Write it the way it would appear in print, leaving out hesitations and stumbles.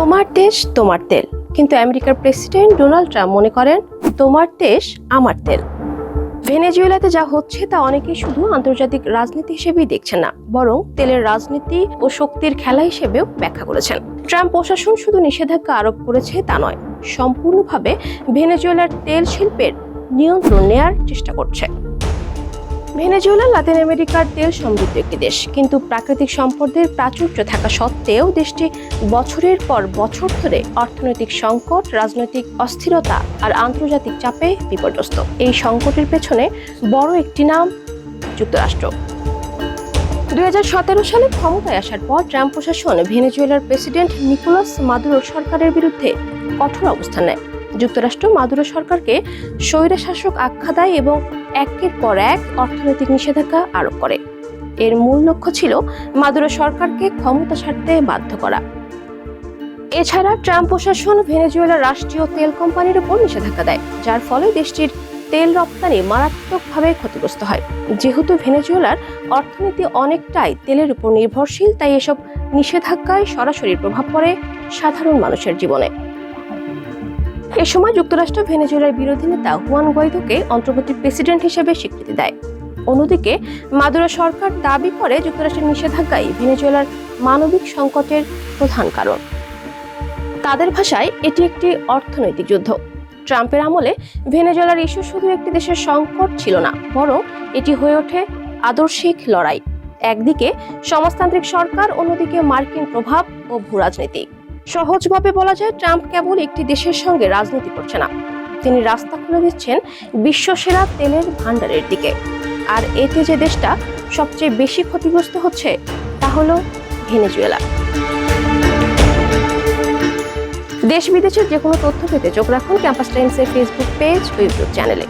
তোমার দেশ তোমার তেল, কিন্তু আমেরিকার প্রেসিডেন্ট ডোনাল্ড ট্রাম্প মনে করেন তোমার দেশ আমার তেল। ভেনেজুয়েলাতে যা হচ্ছে তা অনেকেই শুধু আন্তর্জাতিক রাজনীতি হিসেবেই দেখছেন না, বরং তেলের রাজনীতি ও শক্তির খেলা হিসেবেও ব্যাখ্যা করেছেন। ট্রাম্প প্রশাসন শুধু নিষেধাজ্ঞা আরোপ করেছে তা নয়, সম্পূর্ণভাবে ভেনেজুয়েলার তেল শিল্পের নিয়ন্ত্রণ নেয়ার চেষ্টা করছে। ভেনেজুয়েলা লাতিন আমেরিকার তেল সমৃদ্ধ একটি দেশ, কিন্তু প্রাকৃতিক সম্পদের প্রাচুর্য থাকা সত্ত্বেও দেশটি বছরের পর বছর ধরে অর্থনৈতিক সংকট, রাজনৈতিক অস্থিরতা আর আন্তর্জাতিক চাপে বিপর্যস্ত। এই সংকটের পেছনে বড় একটি নাম যুক্তরাষ্ট্র। 2017 সালে ক্ষমতায় আসার পর ট্রাম্প প্রশাসন ভেনেজুয়েলার প্রেসিডেন্ট নিকোলাস মাদুরোর সরকারের বিরুদ্ধে কঠোর অবস্থান নেয়। যুক্তরাষ্ট্র মাদুরো সরকারকে স্বৈরশাসক আখ্যা দেয় এবং একের পর এক অর্থনৈতিক নিষেধাজ্ঞা আরোপ করে। এর মূল লক্ষ্য ছিল মাদুরো সরকারকে ক্ষমতা ছাড়তে বাধ্য করা। এছাড়া ট্রাম্প প্রশাসন ভেনেজুয়েলার রাষ্ট্রীয় তেল কোম্পানির উপর নিষেধাজ্ঞা দেয়, যার ফলে দেশটির তেল রপ্তানি মারাত্মকভাবে ক্ষতিগ্রস্ত হয়। যেহেতু ভেনেজুয়েলার অর্থনীতি অনেকটাই তেলের উপর নির্ভরশীল, তাই এসব নিষেধাজ্ঞায় সরাসরি প্রভাব পড়ে সাধারণ মানুষের জীবনে। এ সময় যুক্তরাষ্ট্র ভেনেজুয়েলার বিরোধী নেতা হুয়ান গুয়াইদোকে অন্তর্বর্তী প্রেসিডেন্ট হিসেবে স্বীকৃতি দেয়। অন্যদিকে মাদুরো সরকার দাবি করে যুক্তরাষ্ট্রের নিষেধাজ্ঞাই ভেনেজুয়েলার মানবিক সংকটের প্রধান কারণ। তাদের ভাষায় এটি একটি অর্থনৈতিক যুদ্ধ। ট্রাম্পের আমলে ভেনেজুয়েলার ইস্যু শুধু একটি দেশের সংকট ছিল না, বরং এটি হয়ে ওঠে আদর্শিক লড়াই। একদিকে সমাজতান্ত্রিক সরকার, অন্যদিকে মার্কিন প্রভাব ও ভূরাজনীতি। সহজভাবে বলা যায়, ট্রাম্প কেবল একটি দেশের সঙ্গে রাজনীতি করছে না, তিনি রাস্তা খুলে দিচ্ছেন বিশ্বসেরা তেলের ভান্ডারের দিকে। আর এতে যে দেশটা সবচেয়ে বেশি ক্ষতিগ্রস্ত হচ্ছে তা হলো ভেনেজুয়েলা। দেশ বিদেশের যে কোনো তথ্য পেতে চোখ রাখুন ক্যাম্পাস টাইমসের ফেসবুক পেজ ও ইউটিউব চ্যানেলে।